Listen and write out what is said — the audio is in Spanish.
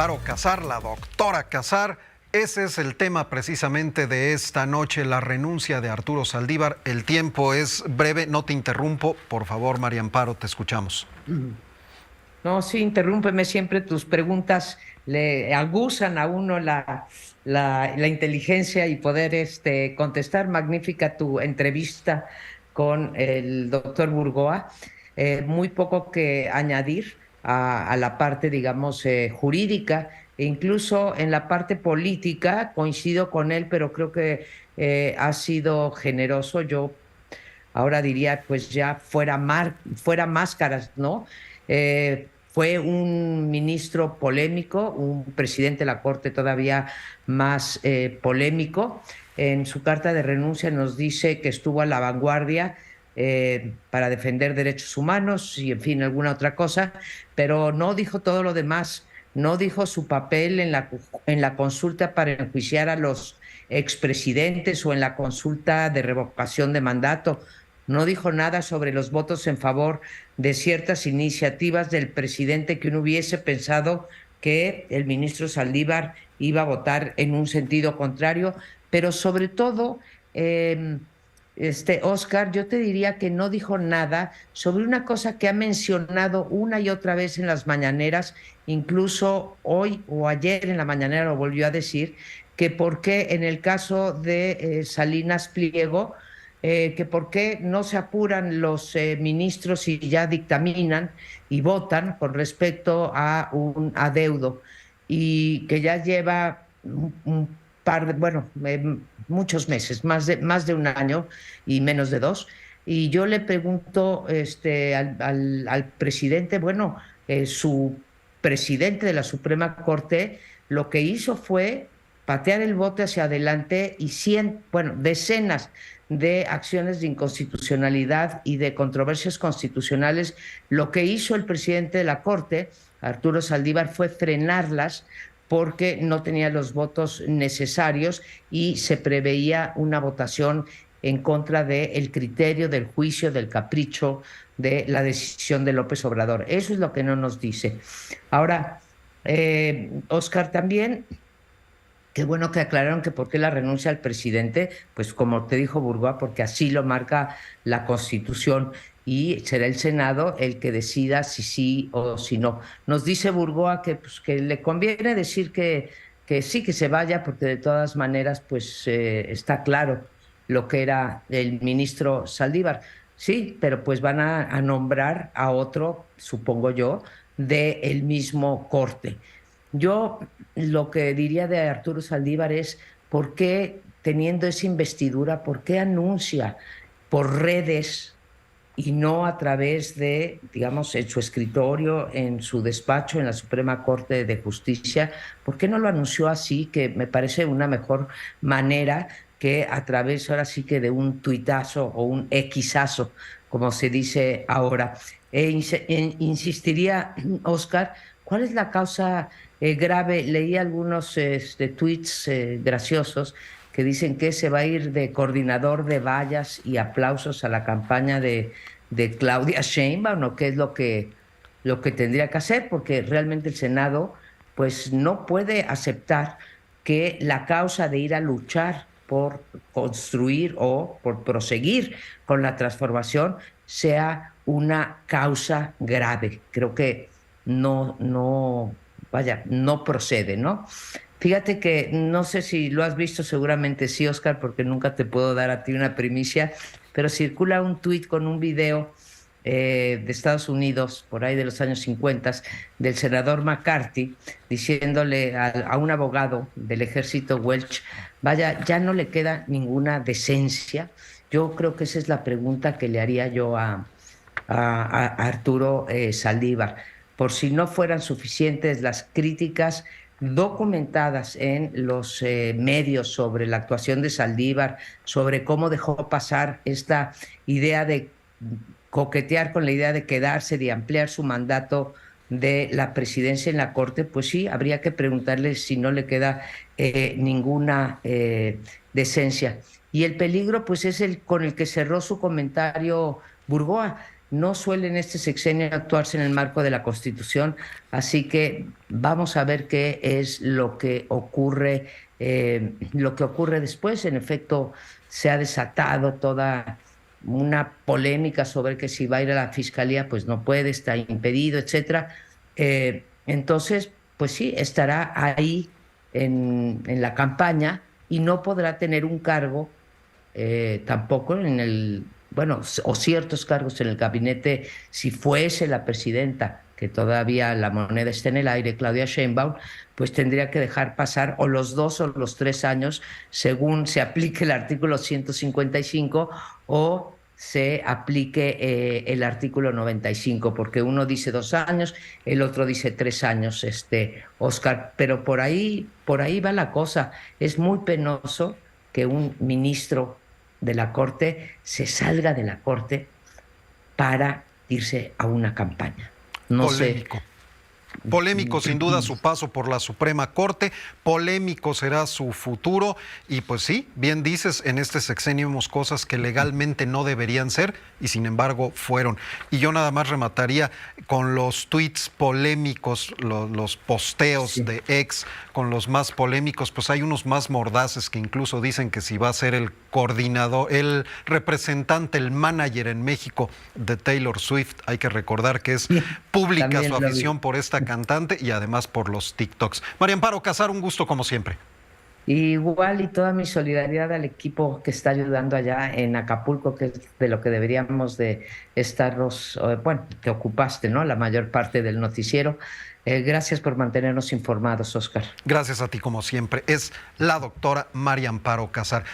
Amparo Casar, la doctora Casar. Ese es el tema precisamente de esta noche, la renuncia de Arturo Saldívar. El tiempo es breve, no te interrumpo. Por favor, María Amparo, te escuchamos. No, sí, interrúmpeme, siempre tus preguntas le aguzan a uno la inteligencia y poder contestar. Magnífica tu entrevista con el doctor Burgoa. Muy poco que añadir a la parte, digamos, jurídica, e incluso en la parte política coincido con él, pero creo que ha sido generoso. Yo ahora diría, pues ya fuera máscaras, ¿no? Fue un ministro polémico, un presidente de la Corte todavía más polémico. En su carta de renuncia nos dice que estuvo a la vanguardia para defender derechos humanos y, en fin, alguna otra cosa, pero no dijo todo lo demás. No dijo su papel en la consulta para enjuiciar a los expresidentes o en la consulta de revocación de mandato. No dijo nada sobre los votos en favor de ciertas iniciativas del presidente que uno hubiese pensado que el ministro Saldívar iba a votar en un sentido contrario, pero sobre todo, Oscar, yo te diría que no dijo nada sobre una cosa que ha mencionado una y otra vez en las mañaneras, incluso hoy o ayer en la mañanera lo volvió a decir, que por qué en el caso de Salinas Pliego, que por qué no se apuran los ministros y ya dictaminan y votan con respecto a un adeudo, y que ya lleva un par de, bueno, muchos meses, más de un año y menos de dos. Y yo le pregunto al presidente, bueno, su presidente de la Suprema Corte lo que hizo fue patear el bote hacia adelante y bueno, decenas de acciones de inconstitucionalidad y de controversias constitucionales. Lo que hizo el presidente de la Corte, Arturo Saldívar, fue frenarlas porque no tenía los votos necesarios y se preveía una votación en contra del criterio, del juicio, del capricho, de la decisión de López Obrador. Eso es lo que no nos dice. Ahora, Oscar, también qué bueno que aclararon que por qué la renuncia al presidente, pues como te dijo Burgoa, porque así lo marca la Constitución y será el Senado el que decida si sí o si no. Nos dice Burgoa que, pues, que le conviene decir que sí, que se vaya, porque de todas maneras pues está claro lo que era el ministro Saldívar. Sí, pero pues van a nombrar a otro, supongo yo, del mismo corte. Yo lo que diría de Arturo Saldívar es, ¿por qué teniendo esa investidura, por qué anuncia por redes y no a través de, digamos, en su escritorio, en su despacho, en la Suprema Corte de Justicia? ¿Por qué no lo anunció así? Que me parece una mejor manera que a través, ahora sí, que de un tuitazo o un equisazo, como se dice ahora. Insistiría, Oscar, ¿cuál es la causa grave? Leí algunos tweets graciosos que dicen que se va a ir de coordinador de vallas y aplausos a la campaña de Claudia Sheinbaum, ¿no? ¿Qué es lo que tendría que hacer? Porque realmente el Senado pues no puede aceptar que la causa de ir a luchar por construir o por proseguir con la transformación sea una causa grave. Creo que vaya, no procede, ¿no? Fíjate que no sé si lo has visto, seguramente sí, Oscar, porque nunca te puedo dar a ti una primicia, pero circula un tuit con un video de Estados Unidos, por ahí de los años 50, del senador McCarthy, diciéndole a un abogado del ejército Welch, vaya, ya no le queda ninguna decencia. Yo creo que esa es la pregunta que le haría yo a Arturo Saldívar. Por si no fueran suficientes las críticas documentadas en los medios sobre la actuación de Saldívar, sobre cómo dejó pasar esta idea de coquetear con la idea de quedarse, de ampliar su mandato de la presidencia en la Corte, pues sí, habría que preguntarle si no le queda ninguna decencia. Y el peligro, pues, es el con el que cerró su comentario Burgoa. no suele en este sexenio actuarse en el marco de la Constitución, así que vamos a ver qué es lo que ocurre después. En efecto, se ha desatado toda una polémica sobre que si va a ir a la fiscalía, pues no puede, está impedido, etcétera. Entonces, pues sí, estará ahí en la campaña y no podrá tener un cargo tampoco en bueno, o ciertos cargos en el gabinete, si fuese la presidenta, que todavía la moneda está en el aire, Claudia Sheinbaum, pues tendría que dejar pasar o los 2 o los 3 años, según se aplique el artículo 155 o se aplique el artículo 95, porque uno dice 2 años, el otro dice 3 años, Oscar, pero por ahí va la cosa. Es muy penoso que un ministro de la Corte se salga de la Corte para irse a una campaña. No sé. Polémico. Polémico sin duda su paso por la Suprema Corte, polémico será su futuro y pues sí, bien dices, en este sexenio vemos cosas que legalmente no deberían ser y sin embargo fueron. Y yo nada más remataría con los tweets polémicos, los posteos Sí. de ex, con los más polémicos, pues hay unos más mordaces que incluso dicen que si va a ser el coordinador, el representante, el manager en México de Taylor Swift, hay que recordar que es pública También su lo vi. afición por esta cantante y además por los TikToks. María Amparo Casar, un gusto como siempre. Igual y toda mi solidaridad al equipo que está ayudando allá en Acapulco, que es de lo que deberíamos de estarnos, bueno, te ocupaste, ¿no? La mayor parte del noticiero. Gracias por mantenernos informados, Oscar. Gracias a ti como siempre. Es la doctora María Amparo Casar.